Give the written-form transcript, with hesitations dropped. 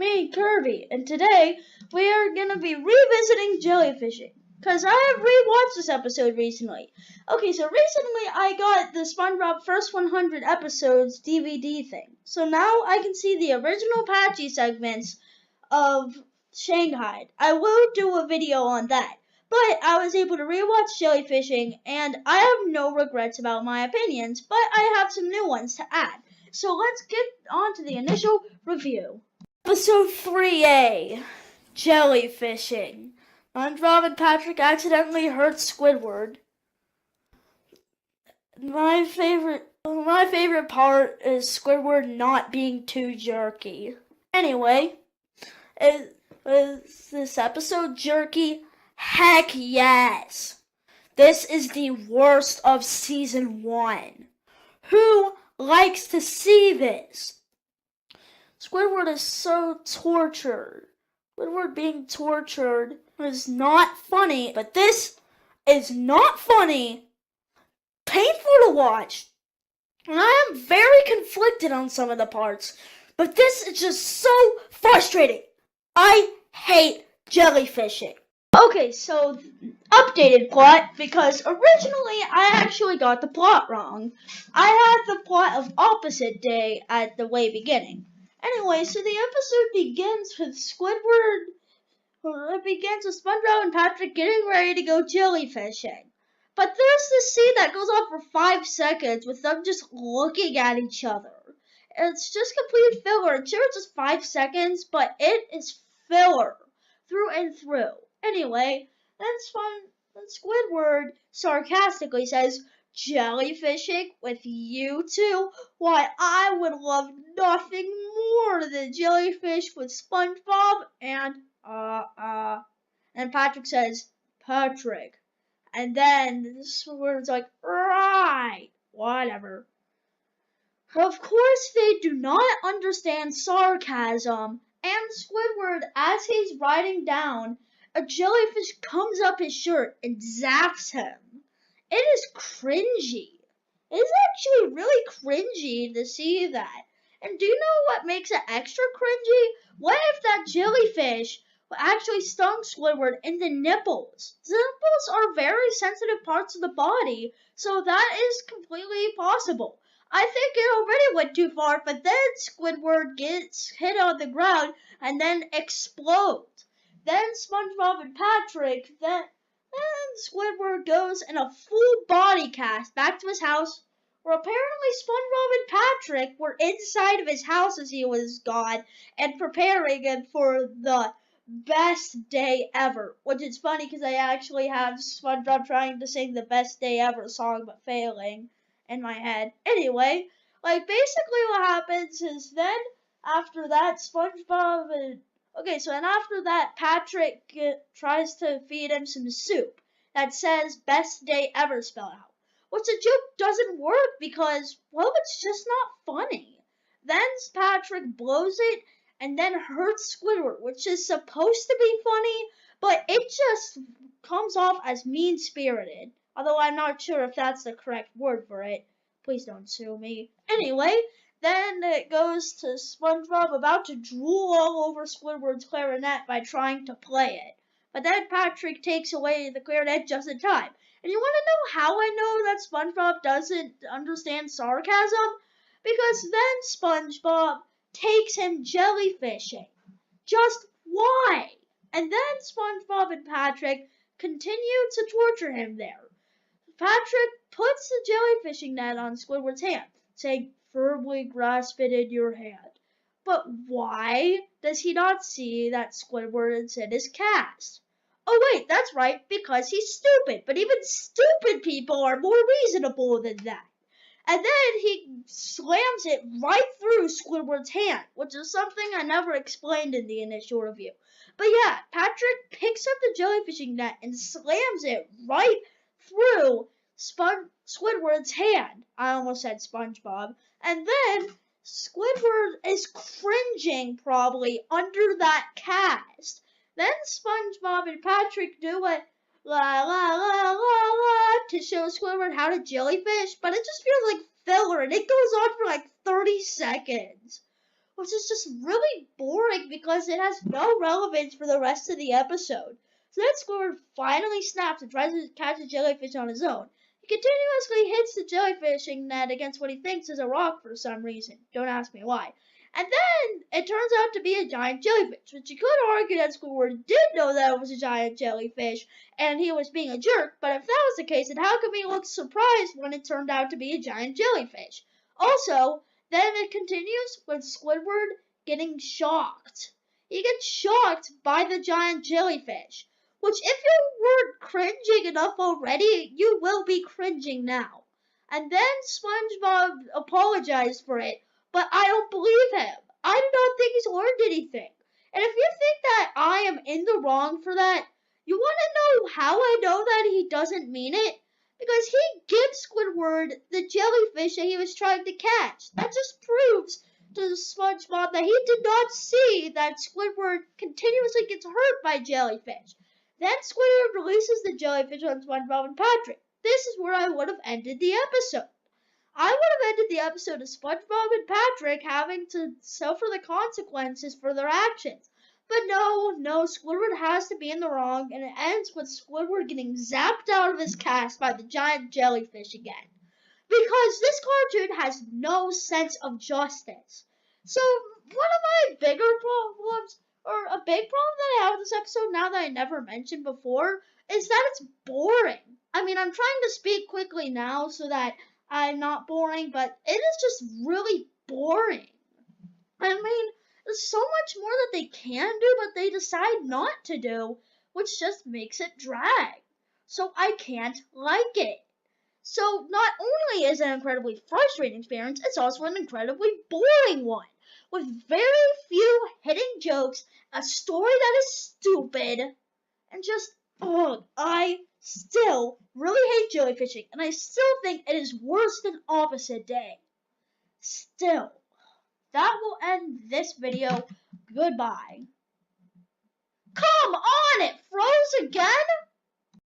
me, Kirby, and today we are going to be revisiting jellyfishing. Because I have rewatched this episode recently. Okay, so recently I got the SpongeBob First 100 Episodes DVD thing. So now I can see the original Patchy segments of Shanghai. I will do a video on that. But I was able to rewatch Jellyfishing, and I have no regrets about my opinions, but I have some new ones to add. So let's get on to the initial review. Episode 3A, Jellyfishing. SpongeBob and Patrick accidentally hurt Squidward. My favorite part is Squidward not being too jerky. Anyway, is this episode jerky? Heck yes! This is the worst of season 1. Who likes to see this? Squidward is so tortured. Squidward being tortured is not funny, but this is not funny. Painful to watch. And I am very conflicted on some of the parts, but this is just so frustrating. I hate jellyfishing. Okay, so updated plot, because originally I actually got the plot wrong. I had the plot of opposite day at the way beginning. Anyway, so the episode begins with SpongeBob and Patrick getting ready to go jellyfishing. But there's this scene that goes on for 5 seconds with them just looking at each other. It's just complete filler. Sure, it's just 5 seconds, but it is filler through and through. Anyway, then Squidward sarcastically says, "Jellyfishing with you two? Why, I would love nothing more than jellyfish with SpongeBob and Patrick says, Patrick. And then Squidward's like, right, whatever. Of course they do not understand sarcasm, and Squidward, as he's riding down, a jellyfish comes up his shirt and zaps him. It is cringy. It is actually really cringy to see that. And do you know what makes it extra cringy? What if that jellyfish actually stung Squidward in the nipples? The nipples are very sensitive parts of the body, so that is completely possible. I think it already went too far, but then Squidward gets hit on the ground and then explodes. Then SpongeBob and Patrick, then Squidward goes in a full body cast back to his house, where apparently SpongeBob and Patrick were inside of his house as he was gone and preparing him for the best day ever. Which is funny because I actually have SpongeBob trying to sing the best day ever song but failing in my head. Anyway, basically what happens is then after that after that Patrick tries to feed him some soup that says best day ever spelled out. Which the joke doesn't work because, well, it's just not funny. Then Patrick blows it and then hurts Squidward, which is supposed to be funny, but it just comes off as mean-spirited. Although I'm not sure if that's the correct word for it. Please don't sue me. Anyway, then it goes to SpongeBob about to drool all over Squidward's clarinet by trying to play it. But then Patrick takes away the clarinet just in time. And you want to know how I know that SpongeBob doesn't understand sarcasm? Because then SpongeBob takes him jellyfishing. Just why? And then SpongeBob and Patrick continue to torture him there. Patrick puts the jellyfishing net on Squidward's hand, saying, firmly grasp it in your hand. But why does he not see that Squidward is in his cast? Oh wait, that's right, because he's stupid. But even stupid people are more reasonable than that. And then he slams it right through Squidward's hand, which is something I never explained in the initial review. But yeah, Patrick picks up the jellyfishing net and slams it right through Squidward's hand. I almost said SpongeBob. And then Squidward is cringing probably under that cast. Then SpongeBob and Patrick do it la la la la la to show Squidward how to jellyfish, but it just feels like filler and it goes on for 30 seconds. which is just really boring because it has no relevance for the rest of the episode. So then Squidward finally snaps and tries to catch a jellyfish on his own. He continuously hits the jellyfishing net against what he thinks is a rock for some reason. Don't ask me why. And then it turns out to be a giant jellyfish, which you could argue that Squidward did know that it was a giant jellyfish and he was being a jerk, but if that was the case, then how come he looked surprised when it turned out to be a giant jellyfish? Also, then it continues with Squidward getting shocked. He gets shocked by the giant jellyfish, which if you weren't cringing enough already, you will be cringing now. And then SpongeBob apologized for it, but I don't believe him. I do not think he's learned anything. And if you think that I am in the wrong for that, you want to know how I know that he doesn't mean it? Because he gives Squidward the jellyfish that he was trying to catch. That just proves to SpongeBob that he did not see that Squidward continuously gets hurt by jellyfish. Then Squidward releases the jellyfish on SpongeBob and Patrick. This is where I would have ended the episode. I would have ended the episode of SpongeBob and Patrick having to suffer the consequences for their actions. But no, Squidward has to be in the wrong, and it ends with Squidward getting zapped out of his cast by the giant jellyfish again. Because this cartoon has no sense of justice. So, one of my bigger problems, or a big problem that I have with this episode now that I never mentioned before, is that it's boring. I mean, I'm trying to speak quickly now so that I'm not boring, but it is just really boring. I mean, there's so much more that they can do, but they decide not to do, which just makes it drag. So I can't like it. So not only is it an incredibly frustrating experience, it's also an incredibly boring one, with very few hitting jokes, a story that is stupid, and just, I still really hate jellyfishing, and I still think it is worse than Opposite Day. Still, that will end this video. Goodbye. Come on, it froze again?